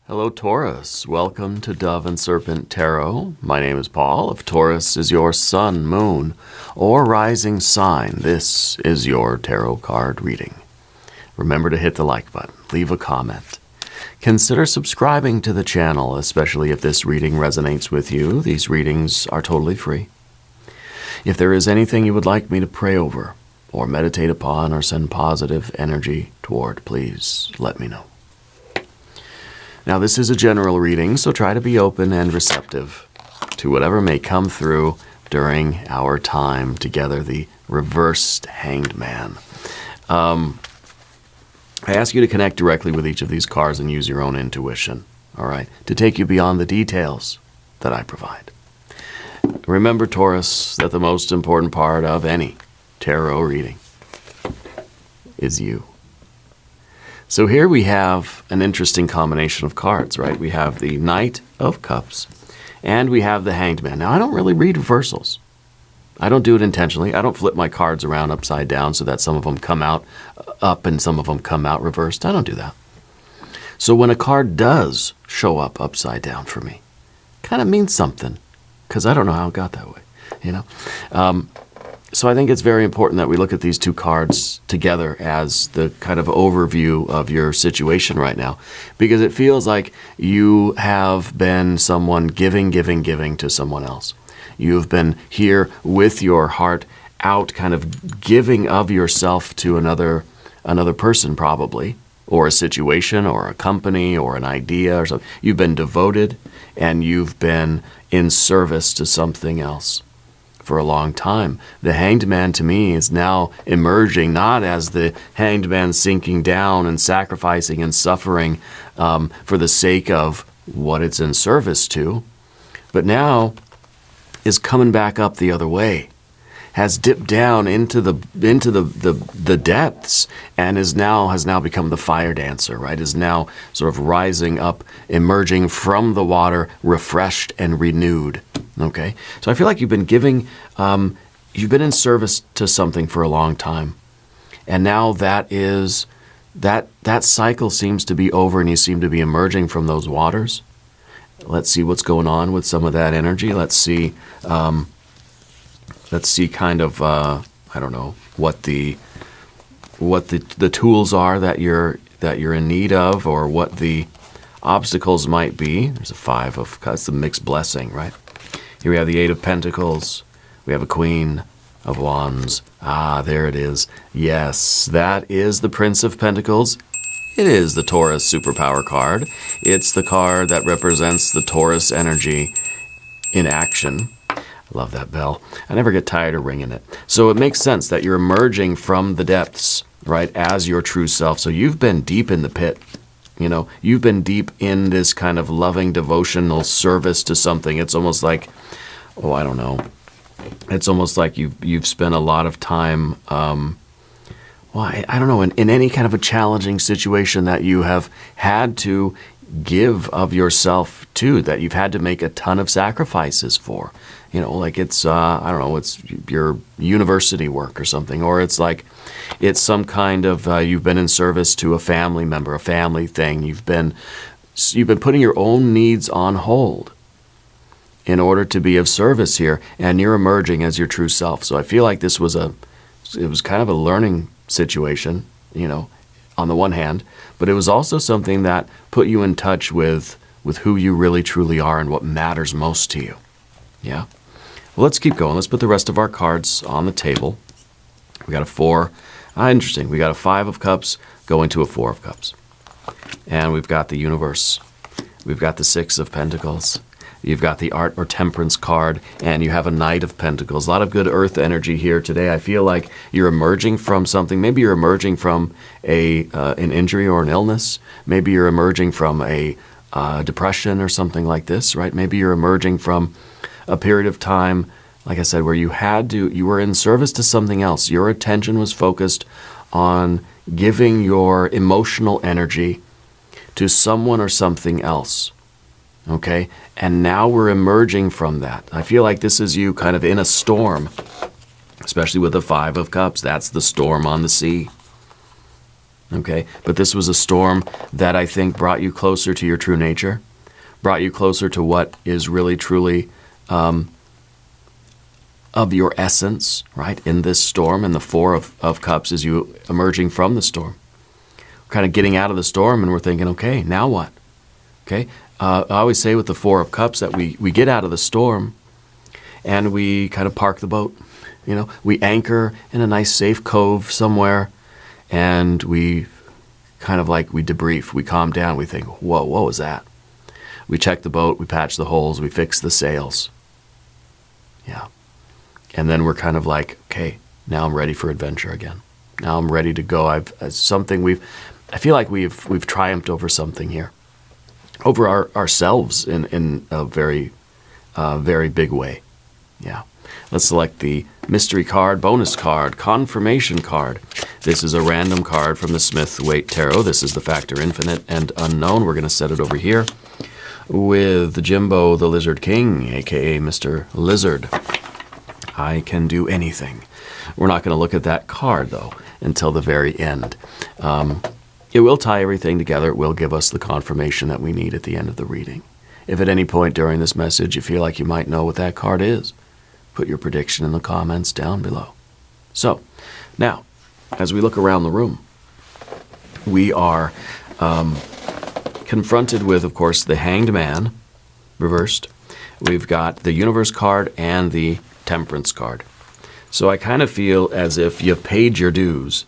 Hello, Taurus. Welcome to Dove and Serpent Tarot. My name is Paul. If Taurus is your sun, moon, or rising sign, this is your tarot card reading. Remember to hit the like button, leave a comment. Consider subscribing to the channel, especially if this reading resonates with you. These readings are totally free. If there is anything you would like me to pray over, or meditate upon, or send positive energy toward, please let me know. Now, this is a general reading, so try to be open and receptive to whatever may come through during our time together, the reversed Hanged Man. I ask you to connect directly with each of these cards and use your own intuition, all right, to take you beyond the details that I provide. Remember, Taurus, that the most important part of any tarot reading is you. So here we have an interesting combination of cards, right? We have the Knight of Cups, and we have the Hanged Man. Now, I don't really read reversals. I don't do it intentionally. I don't flip my cards around upside down so that some of them come out up and some of them come out reversed. I don't do that. So when a card does show up upside down for me, kind of means something, because I don't know how it got that way, you know? So I think it's very important that we look at these two cards together as the kind of overview of your situation right now, because it feels like you have been someone giving to someone else. You've been here with your heart out, kind of giving of yourself to another person probably, or a situation, or a company, or an idea, or something. You've been devoted, and you've been in service to something else for a long time. The Hanged Man to me is now emerging not as the Hanged Man sinking down and sacrificing and suffering for the sake of what it's in service to, but now is coming back up the other way, has dipped down into the depths, and has now become the fire dancer, right? Is now sort of rising up, emerging from the water, refreshed and renewed. Okay, so I feel like you've been giving, you've been in service to something for a long time, and now that cycle seems to be over, and you seem to be emerging from those waters. Let's see what's going on with some of that energy. Let's see kind of I don't know what the tools are that you're in need of, or what the obstacles might be. There's a Five of Cups, the mixed blessing, right? Here we have the Eight of Pentacles. We have a Queen of Wands. Ah, there it is. Yes, that is the Prince of Pentacles. It is the Taurus superpower card. It's the card that represents the Taurus energy in action. I love that bell. I never get tired of ringing it. So it makes sense that you're emerging from the depths, right, as your true self. So you've been deep in the pit. You know, you've been deep in this kind of loving, devotional service to something. It's almost like, oh, I don't know. It's almost like you've spent a lot of time, I don't know, in any kind of a challenging situation that you have had to give of yourself to, that you've had to make a ton of sacrifices for. You know, like it's, I don't know, it's your university work or something, or it's like, it's some kind of, you've been in service to a family member, a family thing. You've been putting your own needs on hold in order to be of service here, and you're emerging as your true self. So I feel like it was kind of a learning situation, you know, on the one hand, but it was also something that put you in touch with who you really truly are and what matters most to you. Yeah? Well, let's keep going. Let's put the rest of our cards on the table. We got a Four. Interesting. We got a Five of Cups going to a Four of Cups. And we've got the Universe. We've got the Six of Pentacles. You've got the Art or Temperance card, and you have a Knight of Pentacles. A lot of good earth energy here today. I feel like you're emerging from something. Maybe you're emerging from an injury or an illness. Maybe you're emerging from a depression or something like this, right? Maybe you're emerging from a period of time, like I said, where you were in service to something else. Your attention was focused on giving your emotional energy to someone or something else. Okay? And now we're emerging from that. I feel like this is you kind of in a storm, especially with the Five of Cups. That's the storm on the sea. Okay, but this was a storm that I think brought you closer to your true nature, brought you closer to what is really truly of your essence, right? In this storm, and the Four of Cups is you emerging from the storm. We're kind of getting out of the storm, and we're thinking, okay, now what? Okay, I always say with the Four of Cups that we get out of the storm, and we kind of park the boat. You know, we anchor in a nice safe cove somewhere, and we kind of like we debrief, we calm down, we think, whoa, what was that? We check the boat, we patch the holes, we fix the sails. Yeah. And then we're kind of like, okay, now I'm ready for adventure again. Now I'm ready to go. I feel like we've triumphed over something here, over ourselves in a very, very big way. Yeah. Let's select the mystery card, bonus card, confirmation card. This is a random card from the Smith-Waite Tarot. This is the factor infinite and unknown. We're going to set it over here with Jimbo the Lizard King, aka Mr. Lizard. I can do anything. We're not going to look at that card, though, until the very end. It will tie everything together. It will give us the confirmation that we need at the end of the reading. If at any point during this message you feel like you might know what that card is, put your prediction in the comments down below. So, now, as we look around the room, we are confronted with, of course, the Hanged Man, reversed. We've got the Universe card and the Temperance card. So I kind of feel as if you've paid your dues,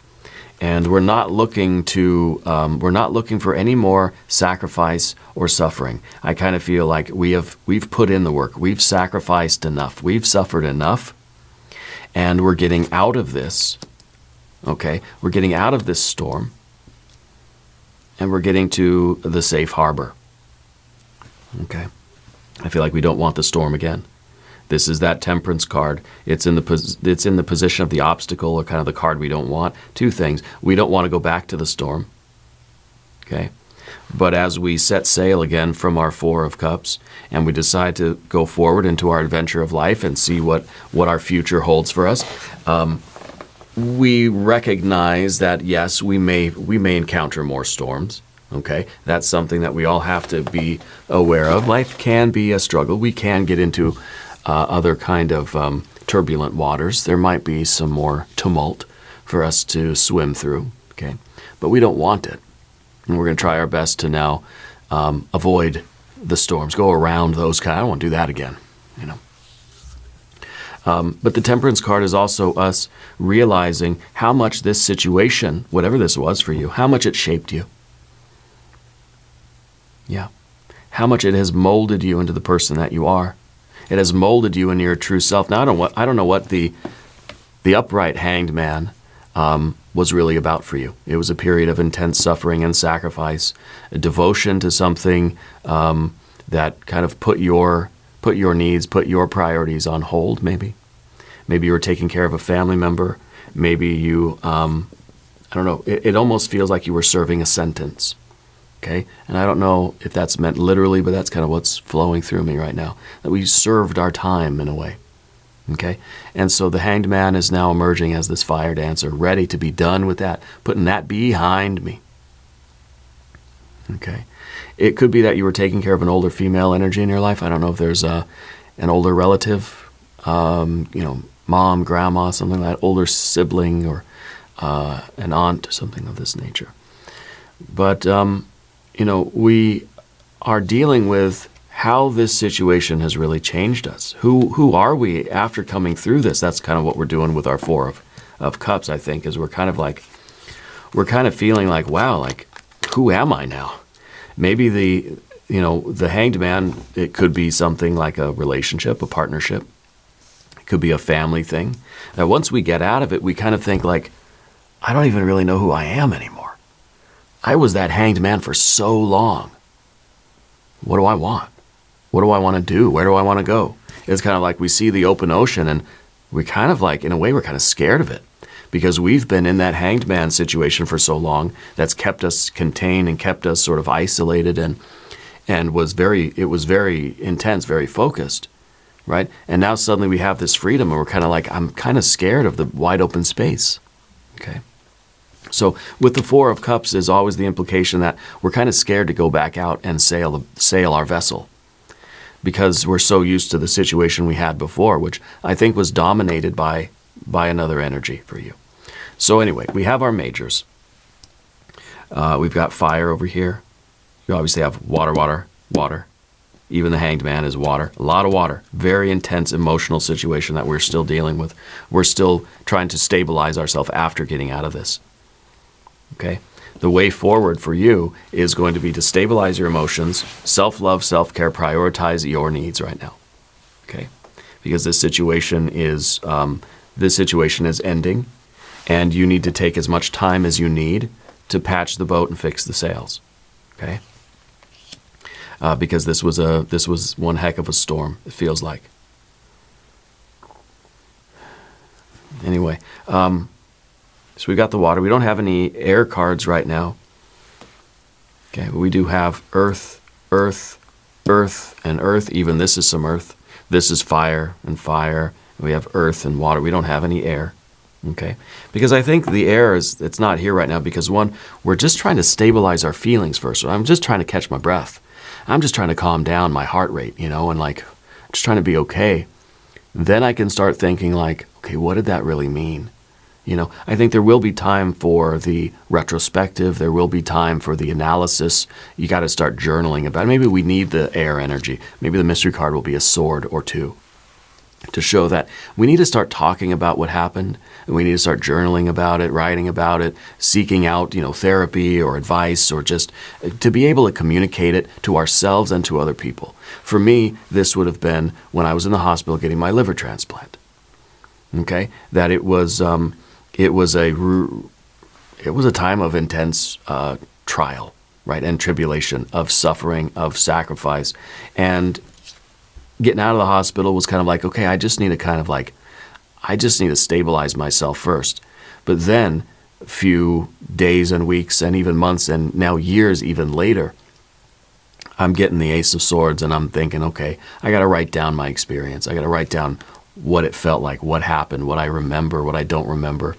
and we're not looking for any more sacrifice or suffering. I kind of feel like we've put in the work, we've sacrificed enough, we've suffered enough, and we're getting out of this. Okay, we're getting out of this storm, and we're getting to the safe harbor. Okay, I feel like we don't want the storm again. This is that Temperance card. It's in the position of the obstacle, or kind of the card we don't want. Two things. We don't want to go back to the storm. Okay? But as we set sail again from our Four of Cups, and we decide to go forward into our adventure of life and see what our future holds for us, we recognize that, yes, we may encounter more storms. Okay? That's something that we all have to be aware of. Life can be a struggle. We can get into other kind of turbulent waters. There might be some more tumult for us to swim through, okay? But we don't want it. And we're going to try our best to now avoid the storms, go around those kind. I don't want to do that again, you know. But the Temperance card is also us realizing how much this situation, whatever this was for you, how much it shaped you. Yeah. How much it has molded you into the person that you are. It has molded you into your true self. Now, I don't know what the upright Hanged Man was really about for you. It was a period of intense suffering and sacrifice, a devotion to something that kind of put your needs, put your priorities on hold, maybe. Maybe you were taking care of a family member. Maybe you, I don't know, it almost feels like you were serving a sentence. Okay? And I don't know if that's meant literally, but that's kind of what's flowing through me right now. That we served our time in a way. Okay? And so the Hanged Man is now emerging as this fire dancer, ready to be done with that, putting that behind me. Okay? It could be that you were taking care of an older female energy in your life. I don't know if there's an older relative, mom, grandma, something like that, older sibling, or an aunt, something of this nature. But, we are dealing with how this situation has really changed us. Who are we after coming through this? That's kind of what we're doing with our Four of Cups, I think, is we're kind of feeling like, wow, like, who am I now? Maybe the Hanged Man, it could be something like a relationship, a partnership. It could be a family thing. That once we get out of it, we kind of think like, I don't even really know who I am anymore. I was that Hanged Man for so long. What do I want? What do I want to do? Where do I want to go? It's kind of like we see the open ocean, and we kind of like, in a way, we're kind of scared of it because we've been in that Hanged Man situation for so long that's kept us contained and kept us sort of isolated and it was very intense, very focused, right? And now suddenly we have this freedom, and we're kind of like, I'm kind of scared of the wide open space, okay? So with the Four of Cups is always the implication that we're kind of scared to go back out and sail our vessel, because we're so used to the situation we had before, which I think was dominated by another energy for you. So anyway, we have our majors. We've got fire over here. You obviously have water, water, water. Even the Hanged Man is water. A lot of water. Very intense emotional situation that we're still dealing with. We're still trying to stabilize ourselves after getting out of this. Okay? The way forward for you is going to be to stabilize your emotions, self-love, self-care, prioritize your needs right now. Okay? Because this situation is ending, and you need to take as much time as you need to patch the boat and fix the sails. Okay? Because this was one heck of a storm, it feels like. Anyway, so we got the water. We don't have any air cards right now. Okay, but we do have earth, earth, earth, and earth. Even this is some earth. This is fire and fire. We have earth and water. We don't have any air. Okay, because I think the air it's not here right now because one, we're just trying to stabilize our feelings first. I'm just trying to catch my breath. I'm just trying to calm down my heart rate, and like just trying to be okay. Then I can start thinking like, okay, what did that really mean? I think there will be time for the retrospective. There will be time for the analysis. You got to start journaling about it. Maybe we need the air energy. Maybe the mystery card will be a sword or two to show that we need to start talking about what happened, and we need to start journaling about it, writing about it, seeking out, therapy or advice, or just to be able to communicate it to ourselves and to other people. For me, this would have been when I was in the hospital getting my liver transplant. Okay, that it was a time of intense trial, right, and tribulation, of suffering, of sacrifice, and getting out of the hospital was kind of like, okay, I just need to stabilize myself first. But then a few days and weeks and even months and now years even later, I'm getting the Ace of Swords and I'm thinking, okay, I got to write down my experience. I got to write down what it felt like, what happened, what I remember, what I don't remember,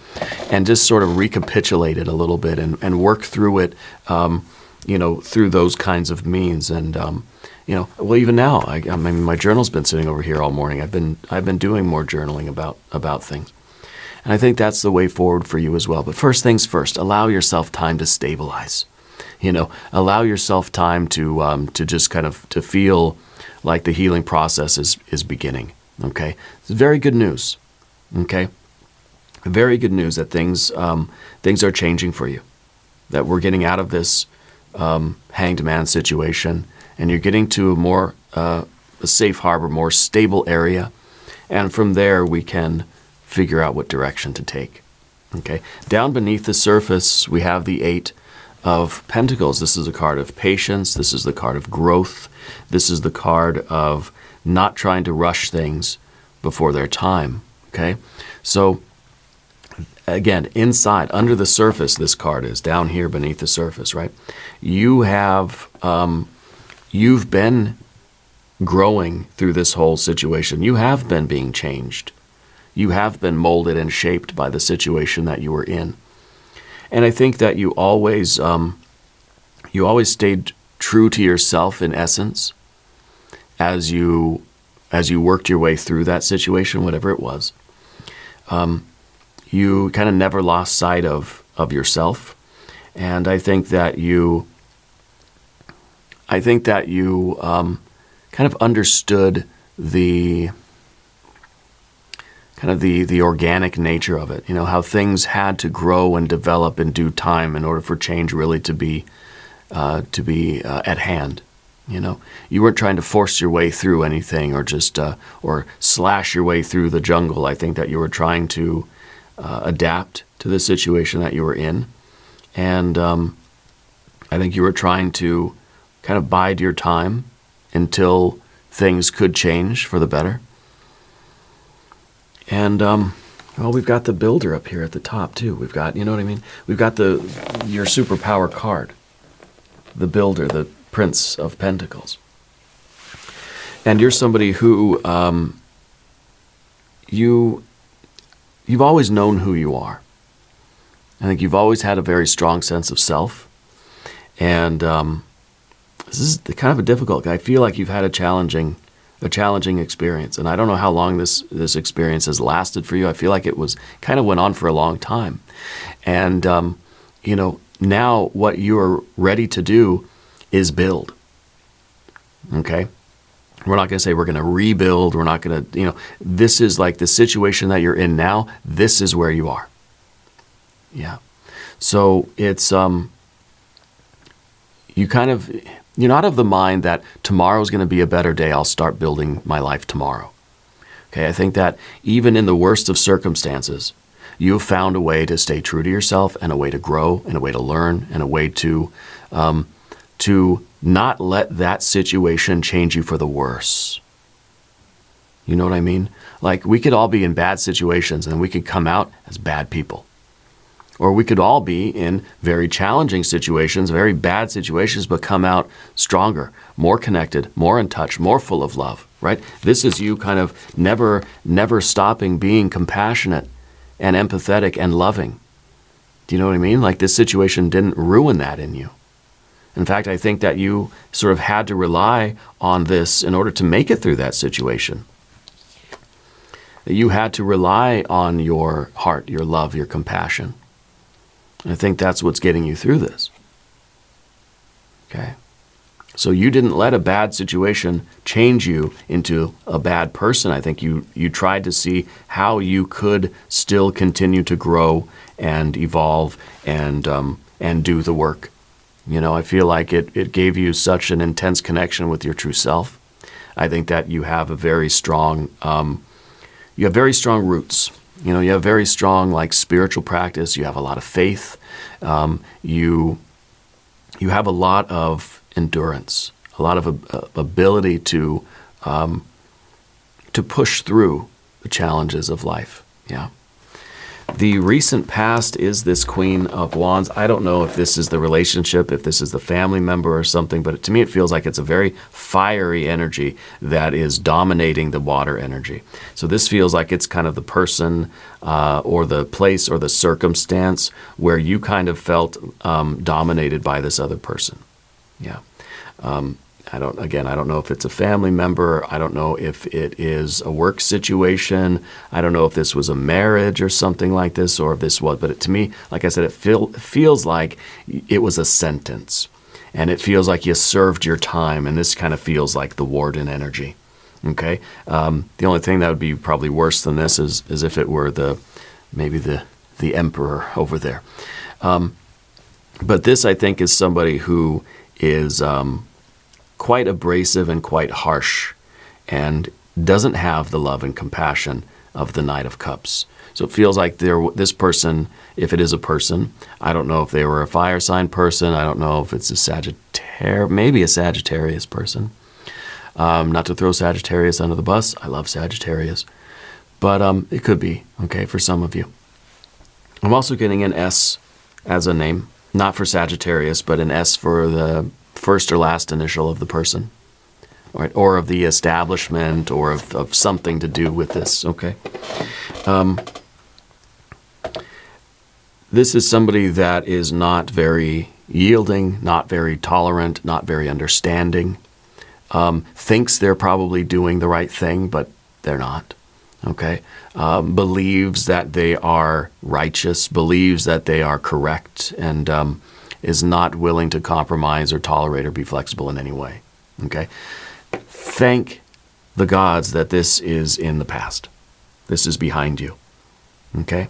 and just sort of recapitulate it a little bit and work through it, through those kinds of means. And well, even now, I mean, my journal's been sitting over here all morning. I've been doing more journaling about things, and I think that's the way forward for you as well. But first things first, allow yourself time to stabilize. Allow yourself time to just kind of to feel like the healing process is beginning. Okay, it's very good news. Okay, very good news that things are changing for you, that we're getting out of this hanged man situation. And you're getting to a more a safe harbor, more stable area. And from there, we can figure out what direction to take. Okay. Down beneath the surface, we have the Eight of Pentacles. This is a card of patience. This is the card of growth. This is the card of not trying to rush things before their time. Okay. So again, inside, under the surface, this card is down here beneath the surface, right? You have... You've been growing through this whole situation. You have been being changed. You have been molded and shaped by the situation that you were in. And I think that you always stayed true to yourself in essence as you worked your way through that situation, whatever it was. You kind of never lost sight of yourself. And I think that you kind of understood the organic nature of it. How things had to grow and develop in due time in order for change really to be at hand. You weren't trying to force your way through anything or just or slash your way through the jungle. I think that you were trying to adapt to the situation that you were in, and I think you were trying to kind of bide your time until things could change for the better. And well, we've got the Builder up here at the top too. We've got, we've got your superpower card, the Builder, the Prince of Pentacles. And you're somebody who you've always known who you are. I think you've always had a very strong sense of self. And this is kind of a difficult. I feel like you've had a challenging experience, and I don't know how long this experience has lasted for you. I feel like it was kind of went on for a long time, and now what you are ready to do is build. Okay, we're not going to say we're going to rebuild. We're not going to, this is like the situation that you're in now. This is where you are. Yeah, so it's you're not of the mind that tomorrow's going to be a better day. I'll start building my life tomorrow. Okay, I think that even in the worst of circumstances, you have found a way to stay true to yourself, and a way to grow, and a way to learn, and a way to not let that situation change you for the worse. You know what I mean? Like, we could all be in bad situations and we could come out as bad people. Or we could all be in very challenging situations, very bad situations, but come out stronger, more connected, more in touch, more full of love, right? This is you kind of never stopping being compassionate and empathetic and loving. Do you know what I mean? Like, this situation didn't ruin that in you. In fact, I think that you sort of had to rely on this in order to make it through that situation. That you had to rely on your heart, your love, your compassion. And I think that's what's getting you through this. Okay? So you didn't let a bad situation change you into a bad person. I think you tried to see how you could still continue to grow and evolve and do the work. I feel like it gave you such an intense connection with your true self. I think that you have a very strong, very strong roots. You have very strong spiritual practice. You have a lot of faith. You have a lot of endurance, a lot of ability to push through the challenges of life. Yeah. The recent past is this Queen of Wands. I don't know if this is the relationship, if this is the family member or something, but to me it feels like it's a very fiery energy that is dominating the water energy. So this feels like it's kind of the person or the place or the circumstance where you kind of felt dominated by this other person. Yeah. I don't know if it's a family member. I don't know if it is a work situation. I don't know if this was a marriage or something like this, or if this was, but to me, like I said, it feels like it was a sentence, and it feels like you served your time, and this kind of feels like the warden energy. Okay? The only thing that would be probably worse than this is if it were maybe the emperor over there. But this, I think, is somebody who is quite abrasive and quite harsh, and doesn't have the love and compassion of the Knight of Cups. So it feels like this person, if it is a person, I don't know if they were a fire sign person. I don't know if it's maybe a Sagittarius person. Not to throw Sagittarius under the bus. I love Sagittarius. But it could be, okay, for some of you. I'm also getting an S as a name. Not for Sagittarius, but an S for the first or last initial of the person, right? Or of the establishment, or of something to do with this, okay? This is somebody that is not very yielding, not very tolerant, not very understanding, thinks they're probably doing the right thing, but they're not, okay? Believes that they are righteous, believes that they are correct, and is not willing to compromise or tolerate or be flexible in any way. Okay? Thank the gods that this is in the past. This is behind you. Okay?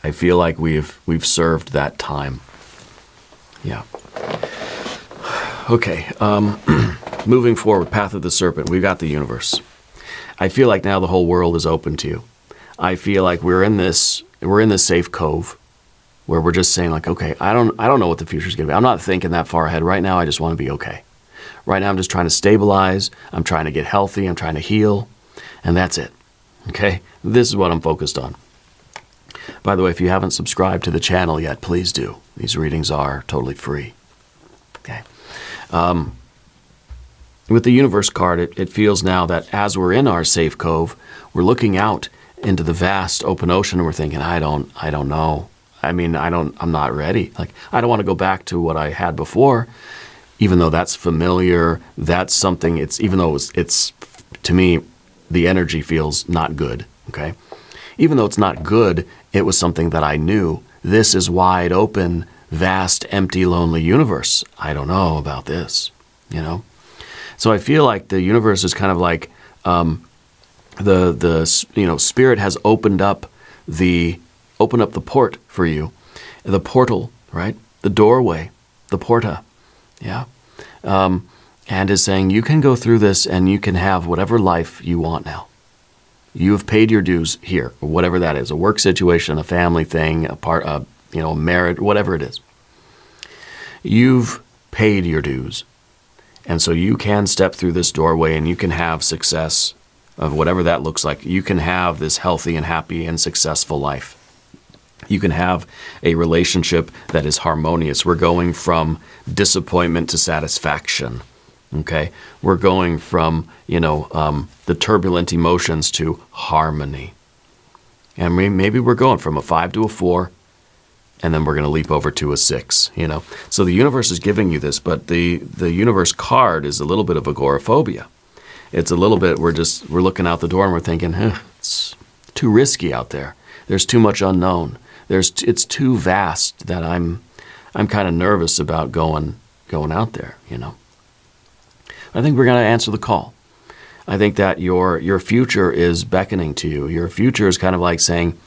I feel like we've served that time. Yeah. Okay. Moving forward, Path of the Serpent. We've got the universe. I feel like now the whole world is open to you. I feel like we're in this safe cove, where we're just saying like, okay, I don't know what the future's going to be. I'm not thinking that far ahead. Right now, I just want to be okay. Right now, I'm just trying to stabilize. I'm trying to get healthy. I'm trying to heal. And that's it. Okay? This is what I'm focused on. By the way, if you haven't subscribed to the channel yet, please do. These readings are totally free. Okay? With the universe card, it feels now that as we're in our safe cove, we're looking out into the vast open ocean and we're thinking, I don't know. I'm not ready. Like, I don't want to go back to what I had before, even though that's familiar. That's something, even though it's to me, the energy feels not good, okay? Even though it's not good, it was something that I knew. This is wide open, vast, empty, lonely universe. I don't know about this, So I feel like the universe is kind of like Spirit has opened up the port for you, the portal, right? The doorway, the porta, yeah. And is saying you can go through this and you can have whatever life you want now. You have paid your dues here, or whatever that is, a work situation, a family thing, a marriage, whatever it is. You've paid your dues. And so you can step through this doorway and you can have success of whatever that looks like. You can have this healthy and happy and successful life. You can have a relationship that is harmonious. We're going from disappointment to satisfaction. Okay? We're going from, the turbulent emotions to harmony. And maybe we're going from a 5 to a 4, and then we're going to leap over to a 6, So the universe is giving you this, but the universe card is a little bit of agoraphobia. It's a little bit, we're looking out the door and we're thinking, it's too risky out there. There's too much unknown. It's too vast that I'm kind of nervous about going out there, I think we're going to answer the call. I think that your future is beckoning to you. Your future is kind of like saying,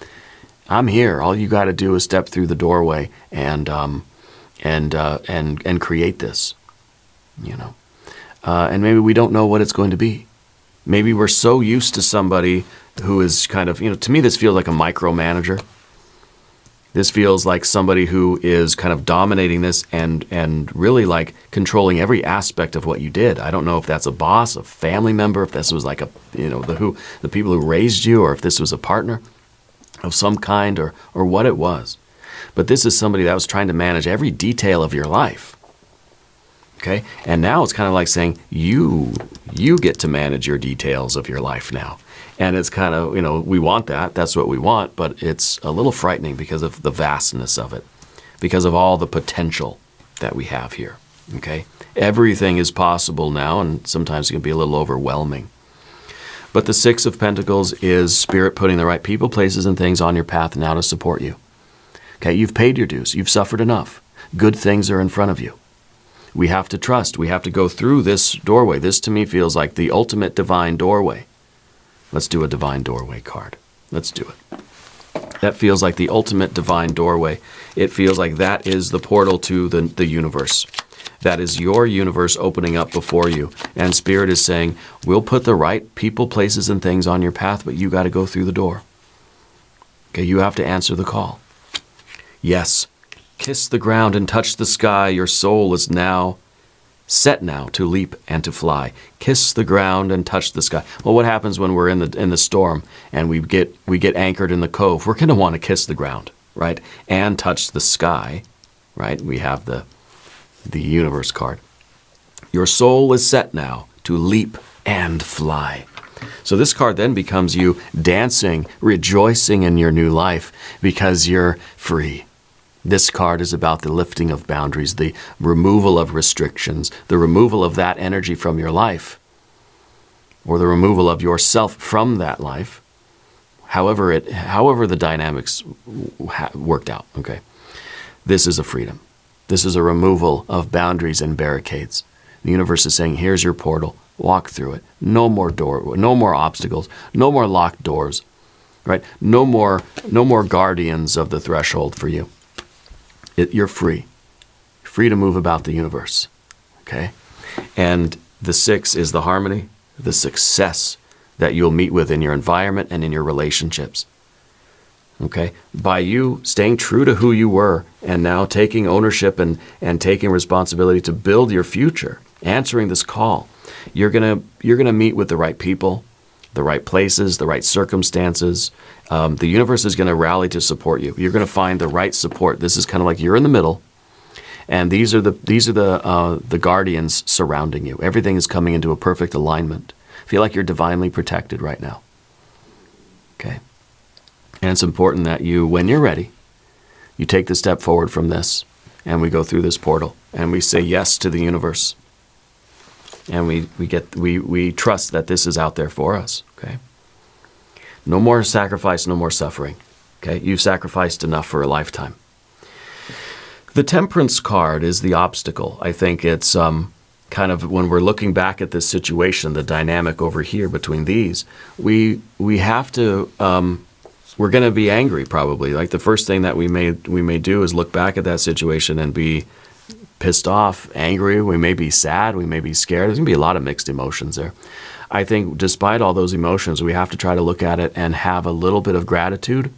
I'm here. All you got to do is step through the doorway and create this, And maybe we don't know what it's going to be. Maybe we're so used to somebody who is kind of, to me this feels like a micromanager. This feels like somebody who is kind of dominating this and really like controlling every aspect of what you did. I don't know if that's a boss, a family member, if this was like the people who raised you, or if this was a partner of some kind, or what it was. But this is somebody that was trying to manage every detail of your life. Okay? And now it's kind of like saying, you get to manage your details of your life now. And it's kind of, we want that. That's what we want. But it's a little frightening because of the vastness of it, because of all the potential that we have here. Okay? Everything is possible now, and sometimes it can be a little overwhelming. But the 6 of Pentacles is Spirit putting the right people, places, and things on your path now to support you. Okay? You've paid your dues. You've suffered enough. Good things are in front of you. We have to trust. We have to go through this doorway. This, to me, feels like the ultimate divine doorway. Let's do a divine doorway card. Let's do it. That feels like the ultimate divine doorway. It feels like that is the portal to the universe. That is your universe opening up before you. And Spirit is saying, we'll put the right people, places, and things on your path, but you got to go through the door. Okay, you have to answer the call. Yes. Kiss the ground and touch the sky. Your soul is set now to leap and to fly. Kiss the ground and touch the sky. Well, what happens when we're in the storm and we get anchored in the cove? We're going to want to kiss the ground, right? And touch the sky, right? We have the universe card. Your soul is set now to leap and fly. So this card then becomes you dancing, rejoicing in your new life because you're free. This card is about the lifting of boundaries, the removal of restrictions, the removal of that energy from your life, or the removal of yourself from that life, however the dynamics worked out, okay? This is a freedom. This is a removal of boundaries and barricades. The universe is saying, here's your portal, walk through it. No more obstacles, no more locked doors, right? No more guardians of the threshold for you. You're free to move about the universe, okay? And the 6 is the harmony, the success that you'll meet with in your environment and in your relationships, okay? By you staying true to who you were and now taking ownership and taking responsibility to build your future, answering this call, you're gonna meet with the right people, the right places, the right circumstances. The universe is going to rally to support you. You're going to find the right support. This is kind of like you're in the middle, and these are the guardians surrounding you. Everything is coming into a perfect alignment. Feel like you're divinely protected right now. Okay, and it's important that you, when you're ready, You take the step forward from this, and we go through this portal, and we say yes to the universe. And we trust that this is out there for us, okay? No more sacrifice, no more suffering, okay? You've sacrificed enough for a lifetime. The Temperance card is the obstacle. I think it's kind of, when we're looking back at this situation, the dynamic over here between these, we have to, we're going to be angry probably. Like the first thing that we may do is look back at that situation and be pissed off, angry. We may be sad. We may be scared. There's going to be a lot of mixed emotions there. I think despite all those emotions, we have to try to look at it and have a little bit of gratitude,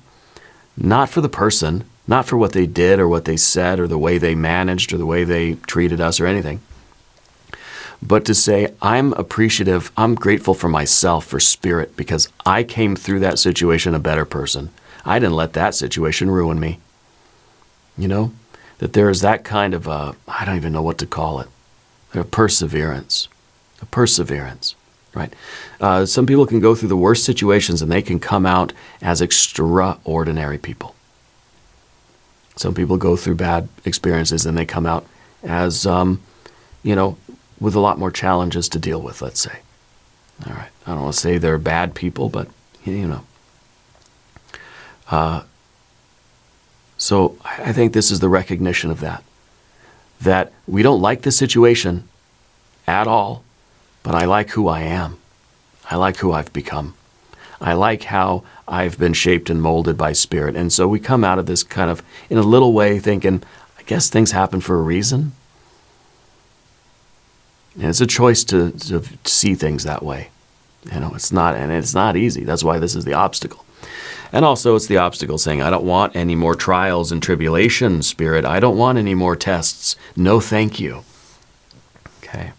not for the person, not for what they did or what they said or the way they managed or the way they treated us or anything, but to say, I'm appreciative, I'm grateful for myself, for spirit, because I came through that situation a better person. I didn't let that situation ruin me. You know, that there is that kind of I don't even know what to call it, a perseverance, right? Some people can go through the worst situations and they can come out as extraordinary people. Some people go through bad experiences and they come out as, you know, with a lot more challenges to deal with, let's say. All right. I don't want to say they're bad people, but, you know. So I think this is the recognition of that we don't like the situation at all, but I like who I am. I like who I've become. I like how I've been shaped and molded by spirit. And so we come out of this kind of, in a little way, thinking, I guess things happen for a reason. And it's a choice to see things that way. You know, it's not easy. That's why this is the obstacle. And also it's the obstacle saying, I don't want any more trials and tribulations, Spirit. I don't want any more tests. No, thank you. Okay.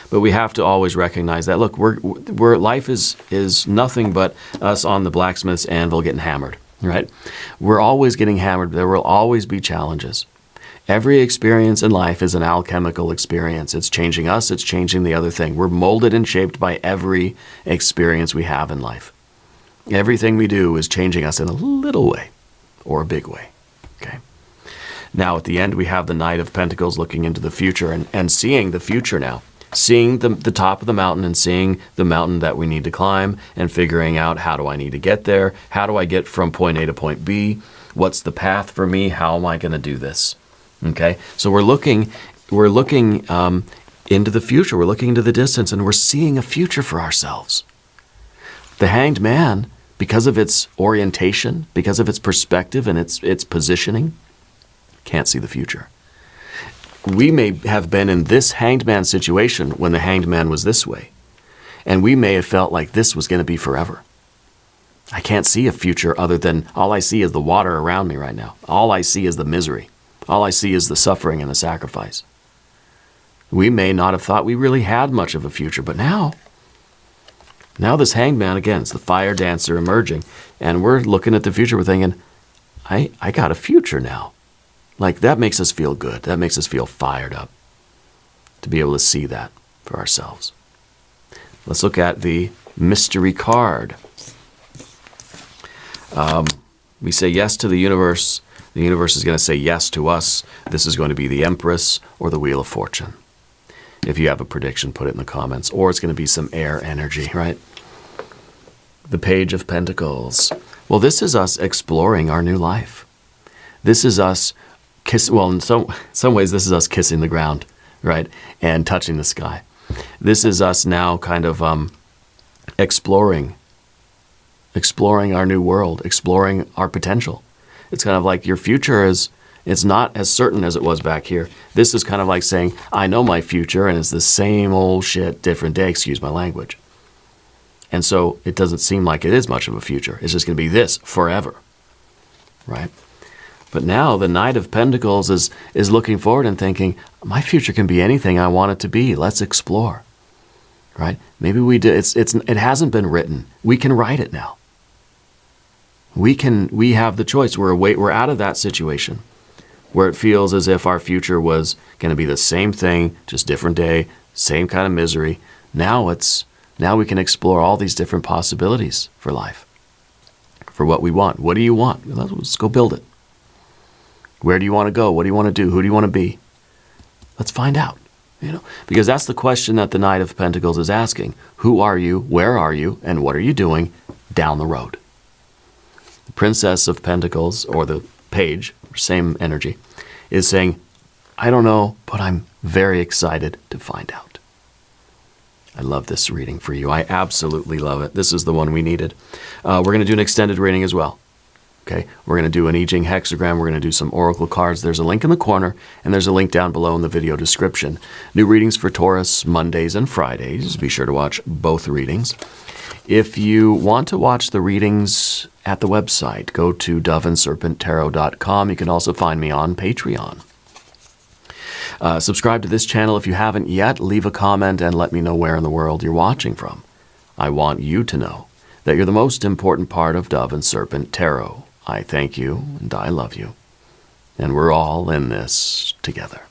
But we have to always recognize that, look, we're life is nothing but us on the blacksmith's anvil getting hammered, right? We're always getting hammered. There will always be challenges. Every experience in life is an alchemical experience. It's changing us. It's changing the other thing. We're molded and shaped by every experience we have in life. Everything we do is changing us in a little way or a big way. Okay. Now, at the end, we have the Knight of Pentacles looking into the future and seeing the future now. Seeing the top of the mountain and seeing the mountain that we need to climb and figuring out, how do I need to get there? How do I get from point A to point B? What's the path for me? How am I going to do this? Okay, so we're looking into the future. We're looking into the distance, and we're seeing a future for ourselves. The Hanged Man, because of its orientation, because of its perspective and its positioning, can't see the future. We may have been in this Hanged Man situation when the Hanged Man was this way, and we may have felt like this was going to be forever. I can't see a future other than all I see is the water around me right now. All I see is the misery. All I see is the suffering and the sacrifice. We may not have thought we really had much of a future, but now this Hanged Man, again, it's the fire dancer emerging, and we're looking at the future, we're thinking, I got a future now. Like, that makes us feel good. That makes us feel fired up to be able to see that for ourselves. Let's look at the mystery card. We say yes to the universe. The universe is going to say yes to us. This is going to be the Empress or the Wheel of Fortune. If you have a prediction, put it in the comments. Or it's going to be some air energy, right? The Page of Pentacles. Well, this is us exploring our new life. This is us in some ways, this is us kissing the ground, right? And touching the sky. This is us now kind of exploring our new world, exploring our potential. It's kind of like your future it's not as certain as it was back here. This is kind of like saying, I know my future, and it's the same old shit, different day, excuse my language. And so it doesn't seem like it is much of a future. It's just going to be this forever, right? But now the Knight of Pentacles is looking forward and thinking, my future can be anything I want it to be. Let's explore, right? Maybe we do. It hasn't been written. We can write it now. We have the choice. We're out of that situation where it feels as if our future was going to be the same thing, just different day, same kind of misery. Now we can explore all these different possibilities for life, for what we want. What do you want? Let's go build it. Where do you want to go? What do you want to do? Who do you want to be? Let's find out. Because that's the question that the Knight of Pentacles is asking. Who are you? Where are you? And what are you doing down the road? The Princess of Pentacles, or the Page, same energy, is saying, I don't know, but I'm very excited to find out. I love this reading for you. I absolutely love it. This is the one we needed. We're going to do an extended reading as well. Okay, we're going to do an I Ching hexagram. We're going to do some oracle cards. There's a link in the corner, and there's a link down below in the video description. New readings for Taurus Mondays and Fridays. Be sure to watch both readings. If you want to watch the readings at the website, go to doveandserpenttarot.com. You can also find me on Patreon. Subscribe to this channel if you haven't yet. Leave a comment and let me know where in the world you're watching from. I want you to know that you're the most important part of Dove and Serpent Tarot. I thank you and I love you. And we're all in this together.